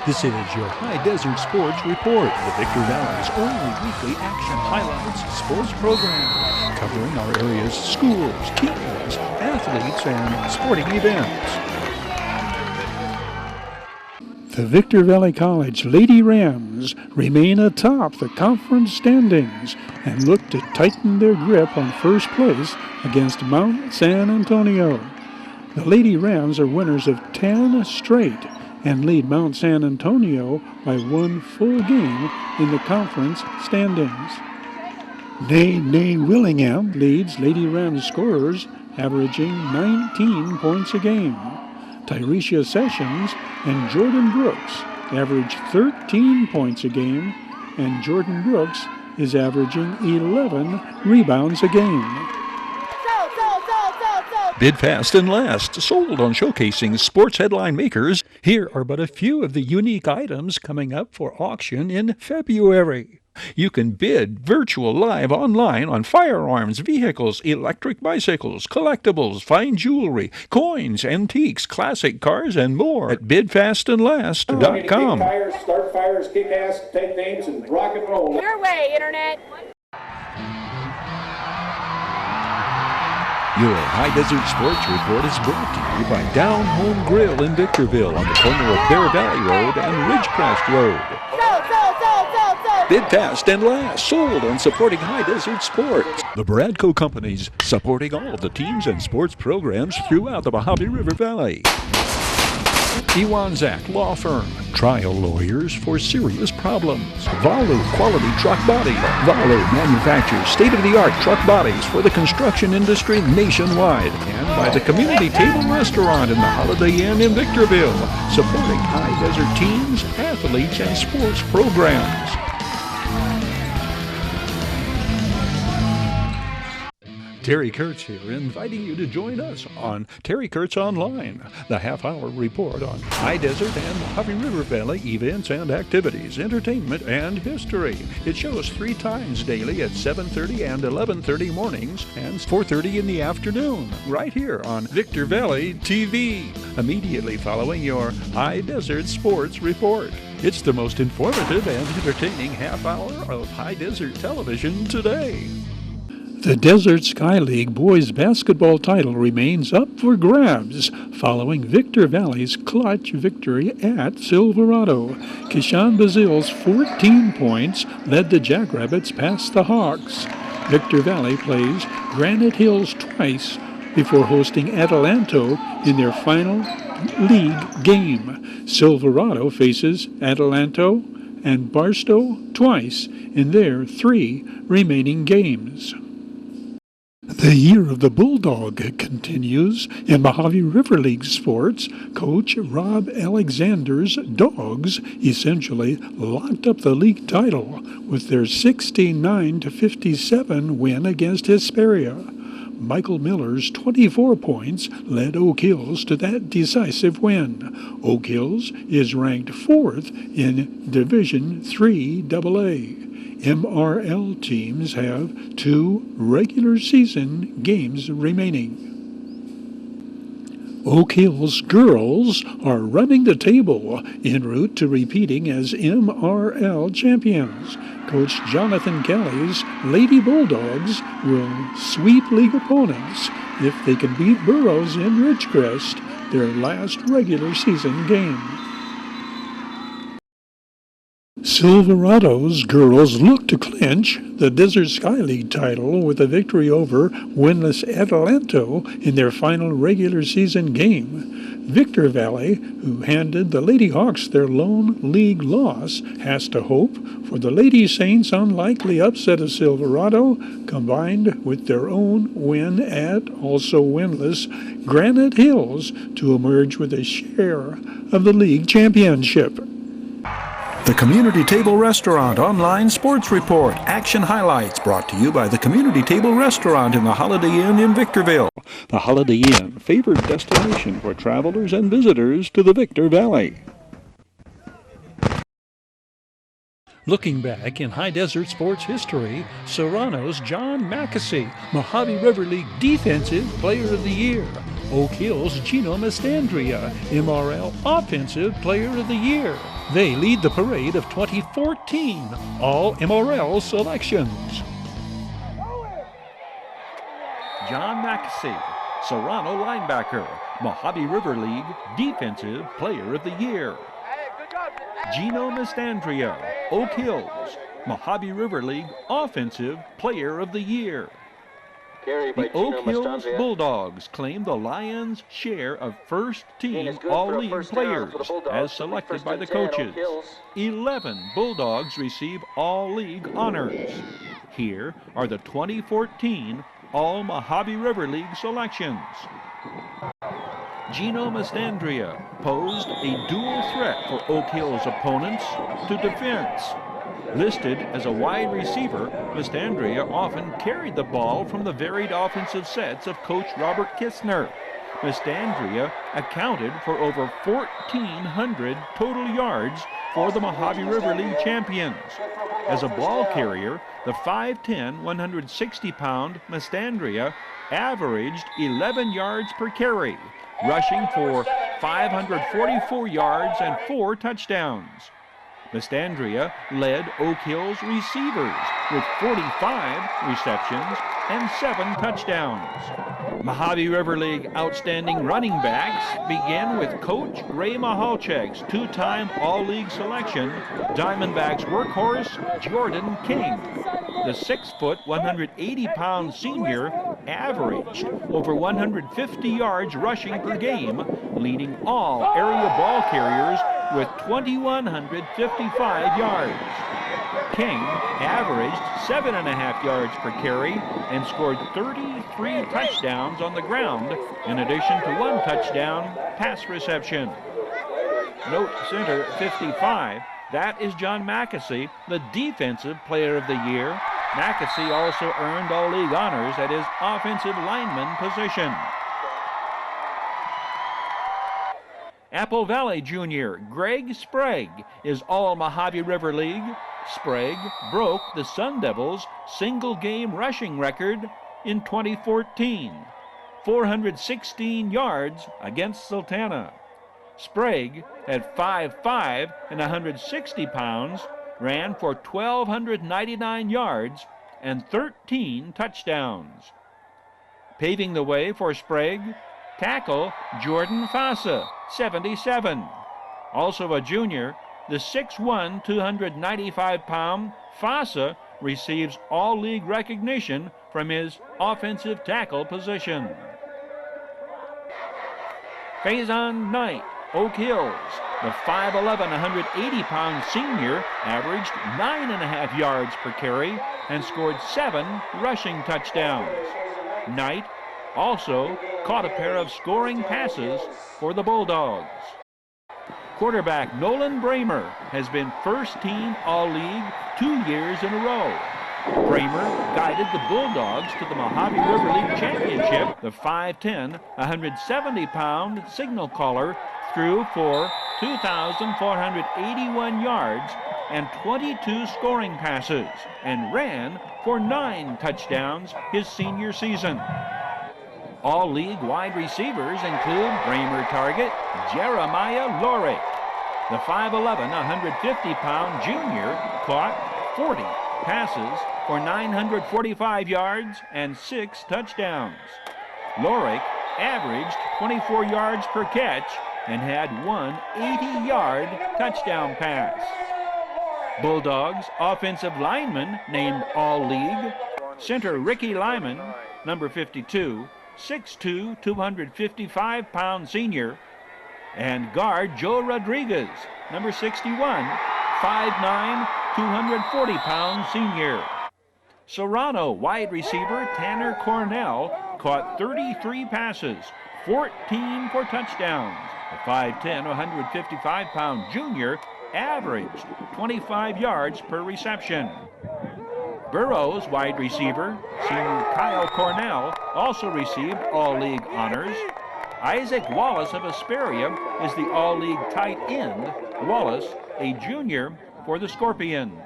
This is your High Desert Sports Report, the Victor Valley's only weekly action highlights sports program, covering our area's schools, teams, athletes, and sporting events. The Victor Valley College Lady Rams remain atop the conference standings and look to tighten their grip on first place against Mount San Antonio. The Lady Rams are winners of 10 straight and lead Mount San Antonio by one full game in the conference standings. Nay Willingham leads Lady Rams scorers, averaging 19 points a game. Tyrecia Sessions and Jordan Brooks average 13 points a game, and Jordan Brooks is averaging 11 rebounds a game. Bid fast and last, sold on showcasing sports headline makers. Here are but a few of the unique items coming up for auction in February. You can bid virtual live online on firearms, vehicles, electric bicycles, collectibles, fine jewelry, coins, antiques, classic cars, and more at bidfastandlast.com. Kick tires, start fires, kick ass, take names, and rock and roll. Your way, Internet. Your High Desert Sports Report is brought to you by Down Home Grill in Victorville on the corner of Bear Valley Road and Ridgecrest Road. Bid fast and last, sold on supporting High Desert Sports. The Bradco Companies, supporting all of the teams and sports programs throughout the Mojave River Valley. Iwanzak Law Firm, trial lawyers for serious problems. Valu Quality Truck Body. Valu manufactures state-of-the-art truck bodies for the construction industry nationwide. And by the Community Table Restaurant in the Holiday Inn in Victorville, supporting High Desert teams, athletes, and sports programs. Terry Kurtz here, inviting you to join us on Terry Kurtz Online, the half-hour report on High Desert and Mojave River Valley events and activities, entertainment, and history. It shows 3 times daily at 7:30 and 11:30 mornings and 4:30 in the afternoon, right here on Victor Valley TV, immediately following your High Desert Sports Report. It's the most informative and entertaining half-hour of High Desert television today. The Desert Sky League boys basketball title remains up for grabs following Victor Valley's clutch victory at Silverado. Keyshawn Bazil's 14 points led the Jackrabbits past the Hawks. Victor Valley plays Granite Hills twice before hosting Adelanto in their final league game. Silverado faces Adelanto and Barstow twice in their 3 remaining games. The year of the Bulldog continues in Mojave River League sports. Coach Rob Alexander's Dogs essentially locked up the league title with their 69-57 win against Hesperia. Michael Miller's 24 points led Oak Hills to that decisive win. Oak Hills is ranked 4th in Division III AA. MRL teams have 2 regular season games remaining. Oak Hills girls are running the table en route to repeating as MRL champions. Coach Jonathan Kelly's Lady Bulldogs will sweep league opponents if they can beat Burroughs in Ridgecrest, their last regular season game. Silverado's girls look to clinch the Desert Sky League title with a victory over winless Adelanto in their final regular season game. Victor Valley, who handed the Lady Hawks their lone league loss, has to hope for the Lady Saints' unlikely upset of Silverado, combined with their own win at, also winless, Granite Hills, to emerge with a share of the league championship. The Community Table Restaurant Online Sports Report. Action highlights brought to you by the Community Table Restaurant in the Holiday Inn in Victorville. The Holiday Inn, favored destination for travelers and visitors to the Victor Valley. Looking back in High Desert sports history, Serrano's John Mackesy, Mojave River League Defensive Player of the Year. Oak Hills' Gino Mastandria, MRL Offensive Player of the Year. They lead the parade of 2014 All MRL selections. John Mackesy, Serrano linebacker, Mojave River League Defensive Player of the Year. Gino Mastandria, Oak Hills, Mojave River League Offensive Player of the Year. The Oak Hills Bulldogs claim the Lions' share of first-team All-League players as selected by the coaches. 11 Bulldogs receive All-League honors. Here are the 2014 All-Mojave River League selections. Gino Mastandria posed a dual threat for Oak Hills opponents to defense. Listed as a wide receiver, Mastandria often carried the ball from the varied offensive sets of Coach Robert Hdsr. Mastandria accounted for over 1,400 total yards for the Mojave River League champions. As a ball carrier, the 5'10", 160-pound Mastandria averaged 11 yards per carry, rushing for 544 yards and 4 touchdowns. Mastandria led Oak Hills receivers with 45 receptions and 7 touchdowns. Mojave River League outstanding running backs begin with Coach Ray Mahalchek's 2-time All-League selection, Diamondbacks workhorse Jordan King. The 6-foot, 180-pound senior averaged over 150 yards rushing per game, leading all area ball carriers with 2,155 yards. King averaged 7.5 yards per carry and scored 33 touchdowns on the ground, in addition to 1 touchdown pass reception. Note center 55, that is John Mackesy, the Defensive Player of the Year. Mackesy also earned All-League honors at his offensive lineman position. Apple Valley Junior Greg Sprague is All-Mojave River League. Sprague broke the Sun Devils' single-game rushing record in 2014, 416 yards against Sultana. Sprague, at 5'5" and 160 pounds, ran for 1,299 yards and 13 touchdowns. Paving the way for Sprague, tackle Jordan Fassa, 77. Also a junior, the 6'1", 295-pound Fassa receives All-League recognition from his offensive tackle position. Faison Knight, Oak Hills, the 5'11", 180-pound senior averaged 9.5 yards per carry and scored 7 rushing touchdowns. Knight also caught a pair of scoring passes for the Bulldogs. Quarterback Nolan Bramer has been first-team All-League 2 years in a row. Bramer guided the Bulldogs to the Mojave River League Championship. The 5'10", 170-pound signal caller threw for 2,481 yards and 22 scoring passes and ran for 9 touchdowns his senior season. All-League wide receivers include Bramer target Jeremiah Lorick. The 5'11", 150-pound junior caught 40 passes for 945 yards and 6 touchdowns. Lorick averaged 24 yards per catch and had 1 80-yard touchdown pass. Bulldogs offensive lineman named All-League, center Ricky Lyman, number 52, 6'2", 255-pound senior, and guard Joe Rodriguez, number 61, 5'9", 240-pound senior. Serrano wide receiver Tanner Cornell caught 33 passes, 14 for touchdowns. The 5'10", 155-pound junior averaged 25 yards per reception. Burroughs wide receiver, senior Kyle Cornell, also received All-League honors. Isaac Wallace of Hesperia is the All-League tight end. Wallace, a junior for the Scorpions.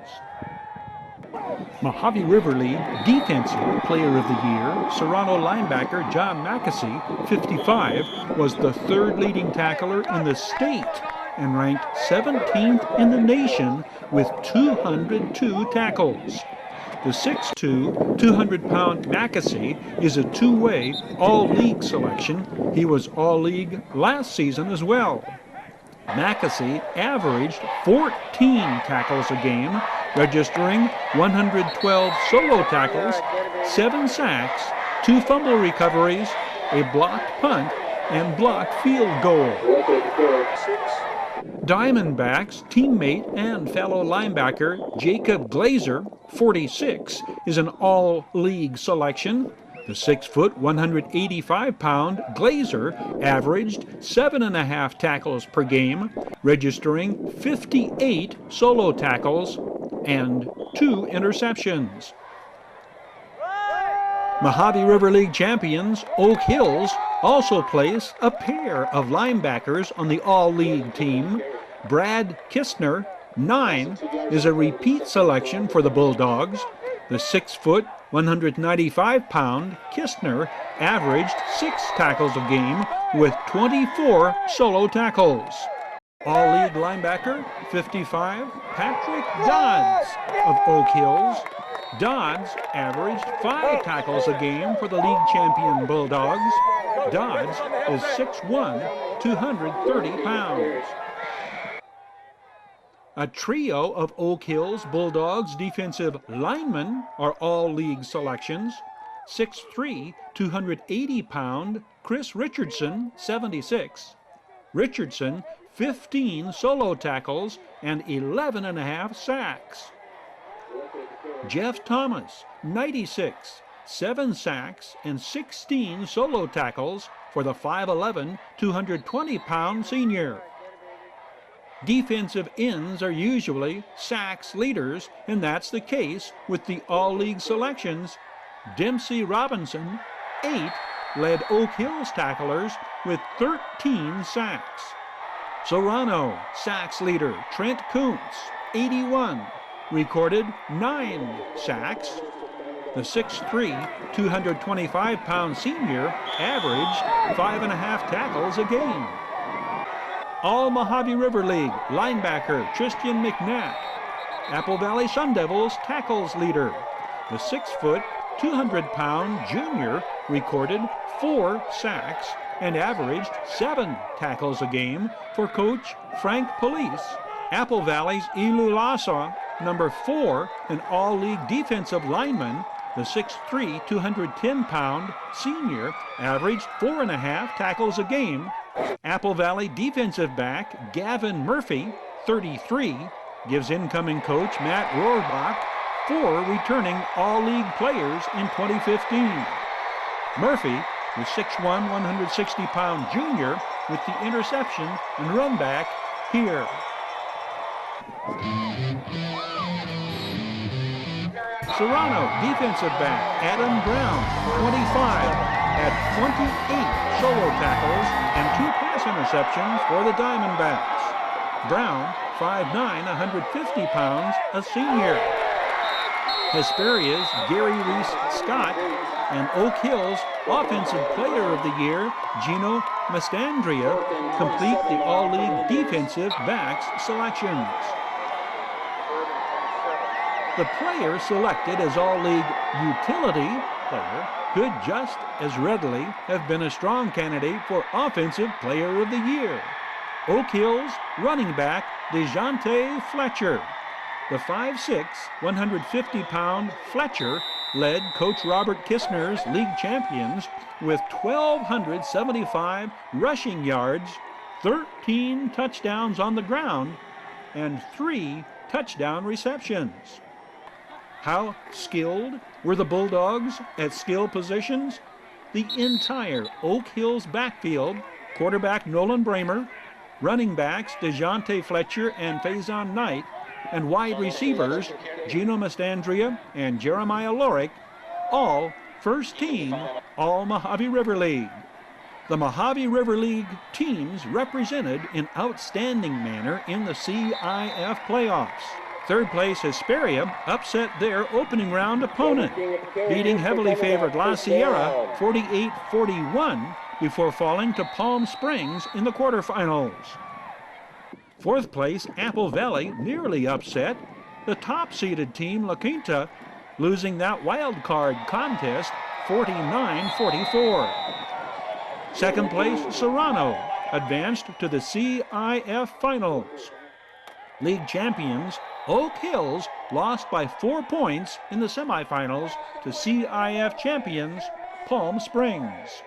Mojave River League Defensive Player of the Year, Serrano linebacker John Mackesy, 55, was the 3rd leading tackler in the state and ranked 17th in the nation with 202 tackles. The 6'2", 200-pound Mackesy is a two-way All-League selection. He was All-League last season as well. Mackesy averaged 14 tackles a game, registering 112 solo tackles, 7 sacks, 2 fumble recoveries, a blocked punt, and blocked field goal. Diamondbacks teammate and fellow linebacker Jacob Glazer, 46, is an All-League selection. The 6', 185-pound Glazer averaged 7.5 tackles per game, registering 58 solo tackles and 2 interceptions. Mojave River League champions Oak Hills also place a pair of linebackers on the All-League team. Brad Kistner, 9, is a repeat selection for the Bulldogs. The 6', 195-pound Kistner averaged 6 tackles a game with 24 solo tackles. All-League linebacker, 55, Patrick Dodds of Oak Hills. Dodds averaged 5 tackles a game for the league champion Bulldogs. Dodds is 6'1", 230 pounds. A trio of Oak Hills Bulldogs defensive linemen are All-League selections. 6'3", 280-pound Chris Richardson, 76. Richardson, 15 solo tackles and 11.5 sacks. Jeff Thomas, 96, 7 sacks and 16 solo tackles for the 5'11", 220-pound senior. Defensive ends are usually sacks leaders, and that's the case with the All-League selections. Dempsey Robinson, 8, led Oak Hills tacklers with 13 sacks. Serrano, sacks leader Trent Kuntz, 81, recorded 9 sacks. The 6'3", 225-pound senior averaged 5.5 tackles a game. All Mojave River League linebacker Tristan McNatt, Apple Valley Sun Devils tackles leader. The 6', 200-pound junior recorded 4 sacks and averaged 7 tackles a game for coach Frank Police. Apple Valley's Ilu Lasa, number 4, an All-League defensive lineman, the 6'3", 210-pound senior averaged 4.5 tackles a game. Apple Valley defensive back Gavin Murphy, 33, gives incoming coach Matt Rohrbach 4 returning All-League players in 2015. Murphy, the 6'1", 160-pound junior, with the interception and run back here. Serrano, defensive back Adam Brown, 25, had 28 solo tackles and 2 pass interceptions for the Diamondbacks. Brown, 5'9", 150 pounds, a senior. Hesperia's Gary Reese-Scott and Oak Hills Offensive Player of the Year Gino Mastandrea complete the All-League defensive backs selections. The player selected as All-League utility player could just as readily have been a strong candidate for Offensive Player of the Year. Oak Hills running back DeJounte Fletcher. The 5'6", 150-pound Fletcher led Coach Robert Kistner's league champions with 1,275 rushing yards, 13 touchdowns on the ground, and 3 touchdown receptions. How skilled were the Bulldogs at skill positions? The entire Oak Hills backfield, quarterback Nolan Bramer, running backs DeJounte Fletcher and Faison Knight, and wide receivers Gino Mastandrea and Jeremiah Lorick, all first team All Mojave River League. The Mojave River League teams represented in outstanding manner in the CIF playoffs. Third place Hesperia upset their opening round opponent, beating heavily favored La Sierra 48-41 before falling to Palm Springs in the quarterfinals. Fourth place, Apple Valley, nearly upset the top-seeded team, La Quinta, losing that wild card contest 49-44. Second place, Serrano, advanced to the CIF Finals. League champions, Oak Hills, lost by 4 points in the semifinals to CIF champions, Palm Springs.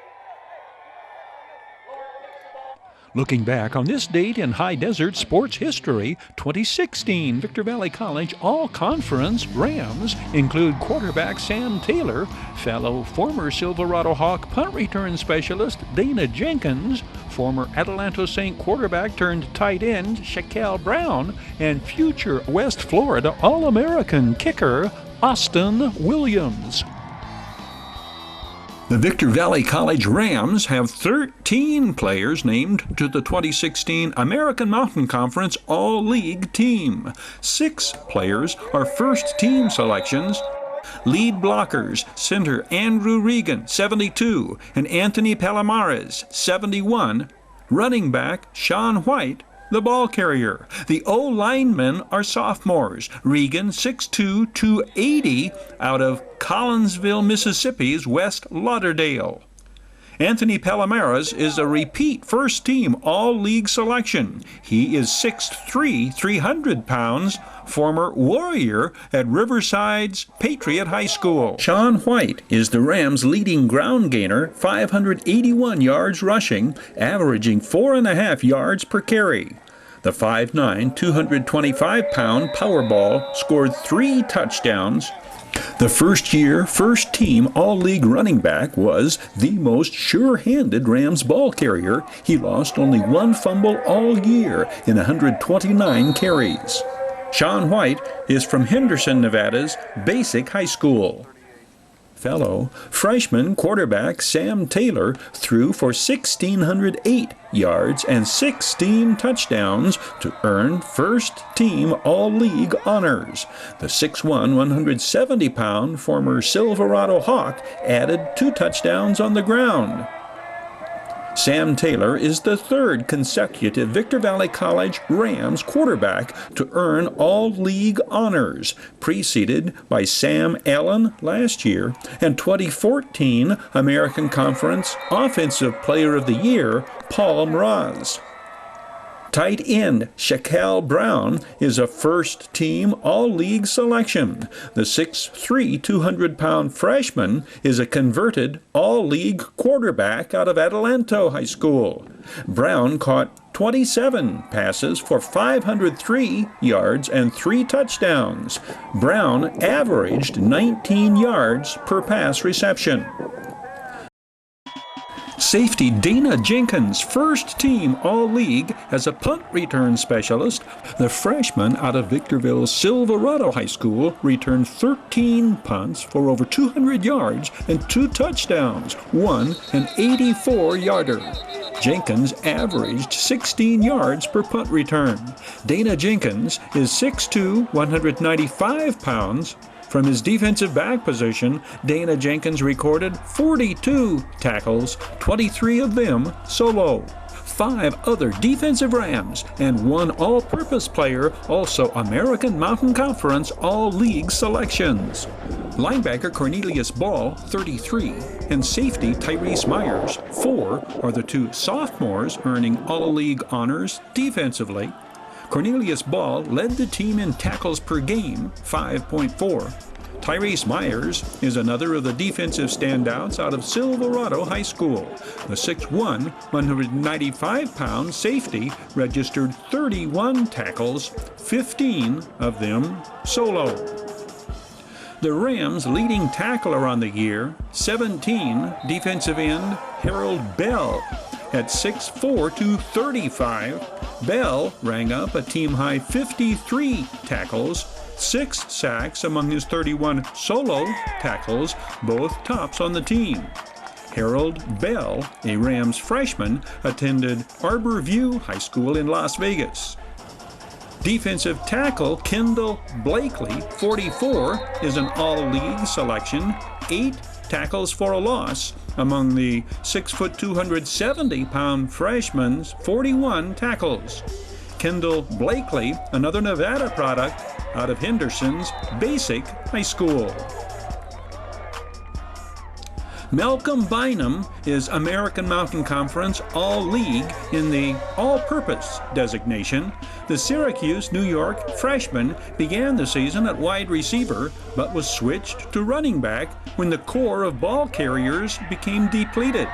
Looking back on this date in High Desert sports history, 2016 Victor Valley College All-Conference Rams include quarterback Sam Taylor, fellow former Silverado Hawk punt return specialist Dana Jenkins, former Adelanto St. quarterback turned tight end Shaquille Brown, and future West Florida All-American kicker Austin Williams. The Victor Valley College Rams have 13 players named to the 2016 American Mountain Conference All-League team. 6 players are first-team selections. Lead blockers, center Andrew Regan, 72, and Anthony Palomares, 71. Running back Sean White, the ball carrier. The O-linemen are sophomores. Regan, 6'2", 280, out of Collinsville, Mississippi's West Lauderdale. Anthony Palomares is a repeat first-team All-League selection. He is 6'3", 300 pounds, former Warrior at Riverside's Patriot High School. Sean White is the Rams' leading ground gainer, 581 yards rushing, averaging 4.5 yards per carry. The 5'9", 225-pound Powerball scored 3 touchdowns. The first-year, first-team All-League running back was the most sure-handed Rams ball carrier. He lost only 1 fumble all year in 129 carries. Sean White is from Henderson, Nevada's Basic High School. Fellow freshman quarterback Sam Taylor threw for 1,608 yards and 16 touchdowns to earn first-team All-League honors. The 6'1", 170-pound former Silverado Hawk added 2 touchdowns on the ground. Sam Taylor is the 3rd consecutive Victor Valley College Rams quarterback to earn All-League honors, preceded by Sam Allen last year and 2014 American Conference Offensive Player of the Year Paul Mraz. Tight end Shaquille Brown is a first-team All-League selection. The 6'3", 200-pound freshman is a converted All-League quarterback out of Adelanto High School. Brown caught 27 passes for 503 yards and 3 touchdowns. Brown averaged 19 yards per pass reception. Safety Dana Jenkins, first-team All-League as a punt return specialist. The freshman out of Victorville's Silverado High School returned 13 punts for over 200 yards and 2 touchdowns, 1 an 84-yarder. Jenkins averaged 16 yards per punt return. Dana Jenkins is 6'2", 195 pounds. From his defensive back position, Dana Jenkins recorded 42 tackles, 23 of them solo. 5 other defensive Rams and 1 all-purpose player, also American Mountain Conference All-League selections. Linebacker Cornelius Ball, 33, and safety Tyrese Myers, 4, are the 2 sophomores earning All-League honors defensively. Cornelius Ball led the team in tackles per game, 5.4. Tyrese Myers is another of the defensive standouts out of Silverado High School. The 6'1", 195-pound safety registered 31 tackles, 15 of them solo. The Rams' leading tackler on the year, 17, defensive end Harold Bell. At 6'4", 235, Bell rang up a team-high 53 tackles, 6 sacks among his 31 solo tackles, both tops on the team. Harold Bell, a Rams freshman, attended Arbor View High School in Las Vegas. Defensive tackle Kendall Blakely, 44, is an All-League selection, 8 tackles for a loss among the 6', 270-pound freshman's 41 tackles. Kendall Blakely, another Nevada product out of Henderson's Basic High School. Malcolm Bynum is American Mountain Conference All-League in the All-Purpose designation. The Syracuse, New York freshman began the season at wide receiver, but was switched to running back when the core of ball carriers became depleted.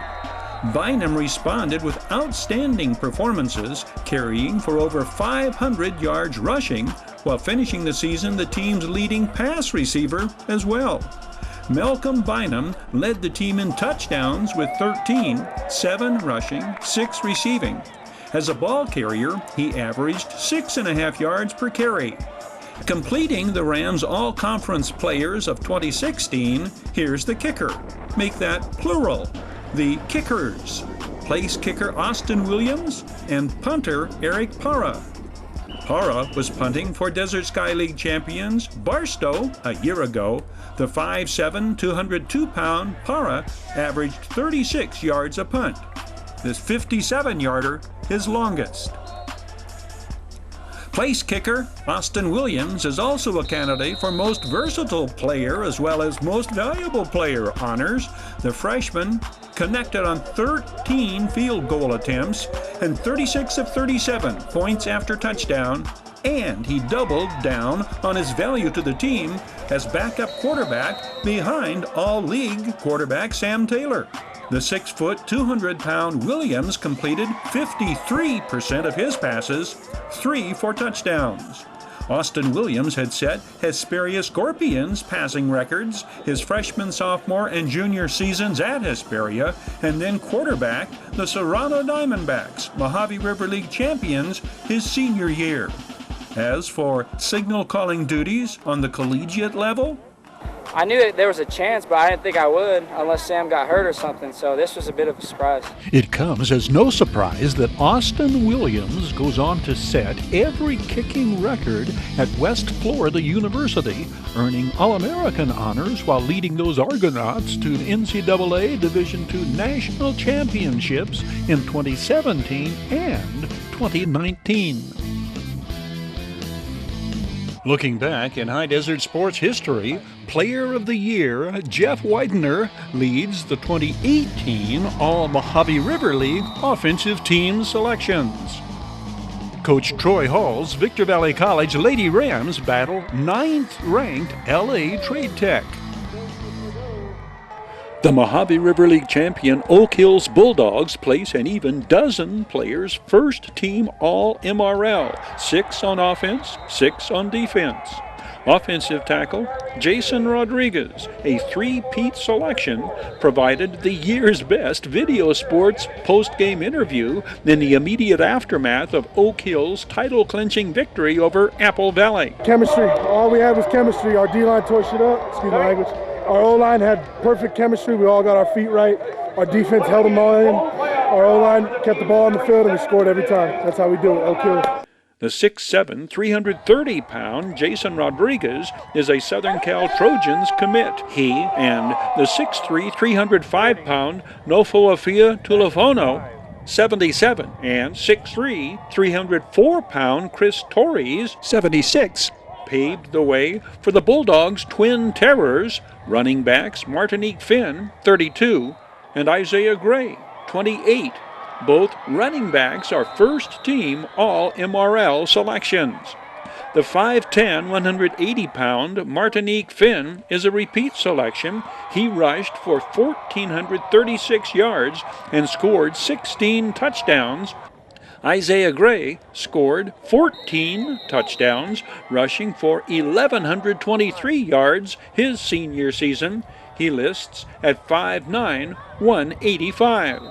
Bynum responded with outstanding performances, carrying for over 500 yards rushing, while finishing the season the team's leading pass receiver as well. Malcolm Bynum led the team in touchdowns with 13, 7 rushing, 6 receiving. As a ball carrier, he averaged 6.5 yards per carry. Completing the Rams' All-Conference Players of 2016, here's the kicker. Make that plural. The kickers. Place kicker Austin Williams and punter Eric Parra. Parra was punting for Desert Sky League champions Barstow a year ago. The 5'7", 202-pound Parra averaged 36 yards a punt. This 57-yarder, his longest. Place kicker Austin Williams is also a candidate for Most Versatile Player as well as Most Valuable Player honors. The freshman connected on 13 field goal attempts and 36 of 37 points after touchdown, and he doubled down on his value to the team as backup quarterback behind All-League quarterback Sam Taylor. The 6', 200-pound Williams completed 53% of his passes, 3 for touchdowns. Austin Williams had set Hesperia Scorpions passing records his freshman, sophomore, and junior seasons at Hesperia, and then quarterback the Serrano Diamondbacks, Mojave River League champions, his senior year. As for signal calling duties on the collegiate level, I knew that there was a chance, but I didn't think I would unless Sam got hurt or something, so this was a bit of a surprise. it comes as no surprise that Austin Williams goes on to set every kicking record at West Florida University, earning All-American honors while leading those Argonauts to NCAA Division II national championships in 2017 and 2019. Looking back in High Desert sports history, Player of the Year Jeff Widener leads the 2018 All-Mojave River League offensive team selections. Coach Troy Hall's Victor Valley College Lady Rams battle 9th-ranked LA Trade Tech. The Mojave River League champion Oak Hills Bulldogs place an even dozen players first team All-MRL, 6 on offense, 6 on defense. Offensive tackle Jason Rodriguez, a 3-peat selection, provided the year's best video sports post-game interview in the immediate aftermath of Oak Hill's title-clinching victory over Apple Valley. Chemistry. All we had was chemistry. Our D-line tore shit up. Excuse my language. Our O-line had perfect chemistry. We all got our feet right. Our defense held them all in. Our O-line kept the ball on the field, and we scored every time. That's how we do it. Oak Hill. The 6'7", 330-pound Jason Rodriguez is a Southern Cal Trojans commit. He and the 6'3", 305-pound Nofoafia Tulafono, 77, and 6'3", 304-pound Chris Torres, 76, paved the way for the Bulldogs' twin terrors, running backs Martinique Finn, 32, and Isaiah Gray, 28. Both running backs are first-team All-MRL selections. The 5'10", 180-pound Martinique Finn is a repeat selection. He rushed for 1,436 yards and scored 16 touchdowns. Isaiah Gray scored 14 touchdowns, rushing for 1,123 yards his senior season. He lists at 5'9", 185.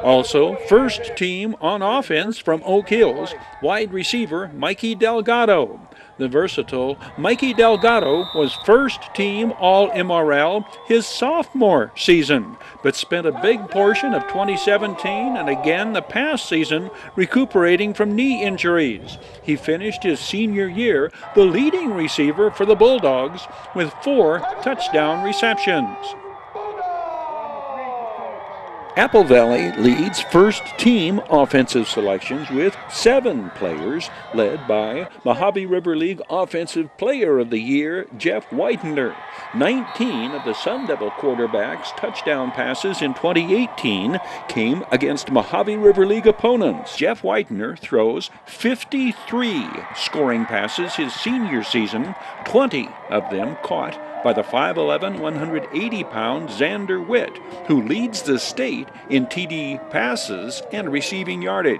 Also, first team on offense from Oak Hills, wide receiver Mikey Delgado. The versatile Mikey Delgado was first team All-MRL his sophomore season, but spent a big portion of 2017 and again the past season recuperating from knee injuries. He finished his senior year the leading receiver for the Bulldogs with 4 touchdown receptions. Apple Valley leads first-team offensive selections with 7 players, led by Mojave River League Offensive Player of the Year, Jeff Whitener. 19 of the Sun Devil quarterbacks' touchdown passes in 2018 came against Mojave River League opponents. Jeff Whitener throws 53 scoring passes his senior season, 20 of them caught by the 5'11", 180-pound Xander Witt, who leads the state in TD passes and receiving yardage.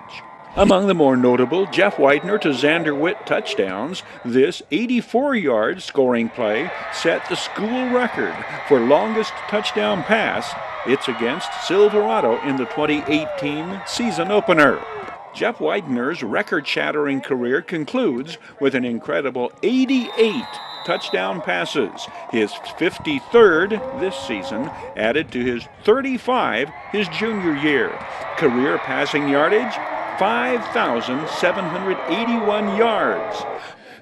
Among the more notable Jeff Whitener to Xander Witt touchdowns, this 84-yard scoring play set the school record for longest touchdown pass. It's against Silverado in the 2018 season opener. Jeff Whitener's record-shattering career concludes with an incredible 88 touchdown passes, his 53rd this season, added to his 35 his junior year. Career passing yardage, 5,781 yards.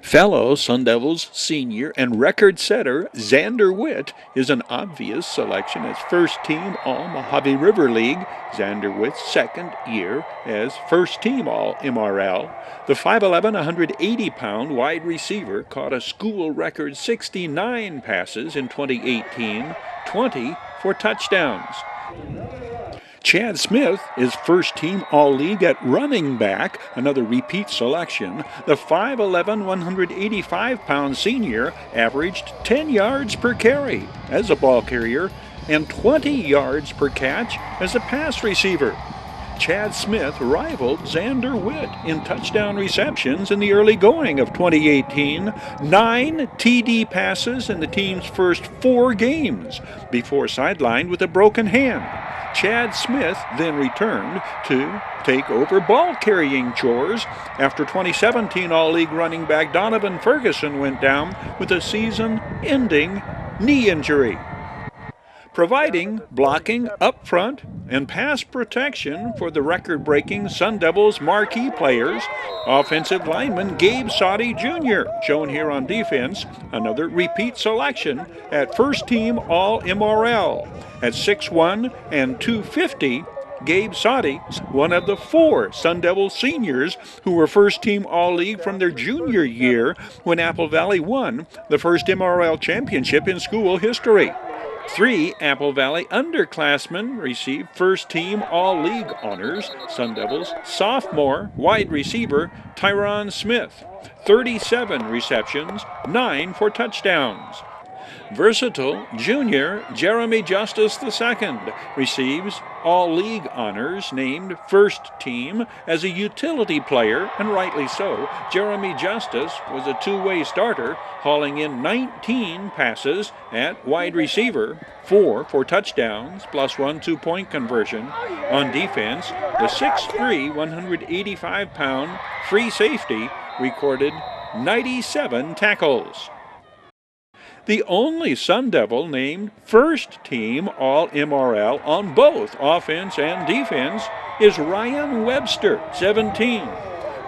Fellow Sun Devils senior and record setter Xander Witt is an obvious selection as first-team All-Mojave River League. Xander Witt's second year as first-team All-MRL. The 5'11", 180-pound wide receiver caught a school record 69 passes in 2018, 20 for touchdowns. Chad Smith is first-team All-League at running back, another repeat selection. The 5'11", 185-pound senior averaged 10 yards per carry as a ball carrier and 20 yards per catch as a pass receiver. Chad Smith rivaled Xander Witt in touchdown receptions in the early going of 2018, 9 TD passes in the team's first 4 games, before sidelined with a broken hand. Chad Smith then returned to take over ball-carrying chores after 2017 All-League running back Donovan Ferguson went down with a season-ending knee injury. Providing blocking up front and pass protection for the record-breaking Sun Devils marquee players, offensive lineman Gabe Soddy Jr., shown here on defense, another repeat selection at first-team All-MRL. At 6'1" and 250, Gabe Soddy, one of the 4 Sun Devil seniors who were first-team All-League from their junior year when Apple Valley won the first MRL championship in school history. 3 Apple Valley underclassmen received first-team All-League honors. Sun Devils sophomore wide receiver Tyron Smith, 37 receptions, 9 for touchdowns. Versatile junior Jeremy Justice II receives All-League honors, named first team as a utility player, and rightly so. Jeremy Justice was a two-way starter, hauling in 19 passes at wide receiver, 4 for touchdowns, plus 1 two-point conversion. On defense, the 6'3", 185-pound free safety recorded 97 tackles. The only Sun Devil named first-team All-MRL on both offense and defense is Ryan Webster, 17.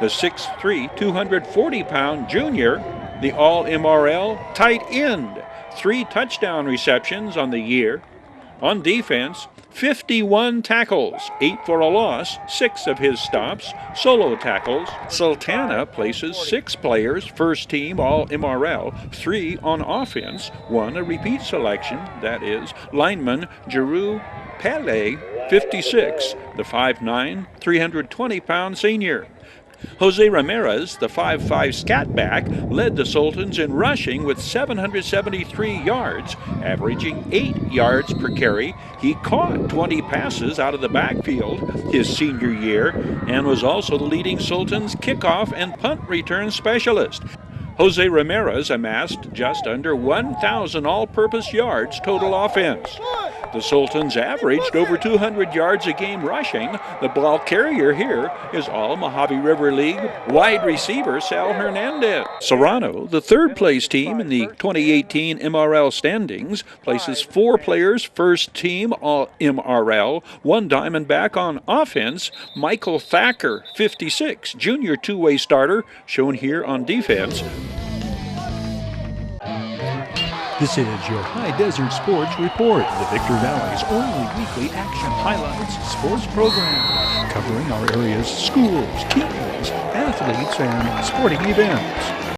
The 6'3", 240-pound junior, the All-MRL tight end, 3 touchdown receptions on the year. On defense, 51 tackles, 8 for a loss, 6 of his stops, solo tackles. Sultana places 6 players, first team All-MRL, 3 on offense, 1 a repeat selection, that is, lineman Jeru Pele, 56, the 5'9", 320-pound senior. Jose Ramirez, the 5'5" scatback, led the Sultans in rushing with 773 yards, averaging 8 yards per carry. He caught 20 passes out of the backfield his senior year and was also the leading Sultans kickoff and punt return specialist. Jose Ramirez amassed just under 1,000 all-purpose yards total offense. The Sultans averaged over 200 yards a game rushing. The ball carrier here is All-Mojave River League wide receiver Sal Hernandez. Serrano, the third-place team in the 2018 MRL standings, places 4 players first team All-MRL, 1 Diamondback on offense, Michael Thacker, 56, junior two-way starter, shown here on defense. This is your High Desert Sports Report, the Victor Valley's only weekly action highlights sports program, covering our area's schools, teams, athletes, and sporting events.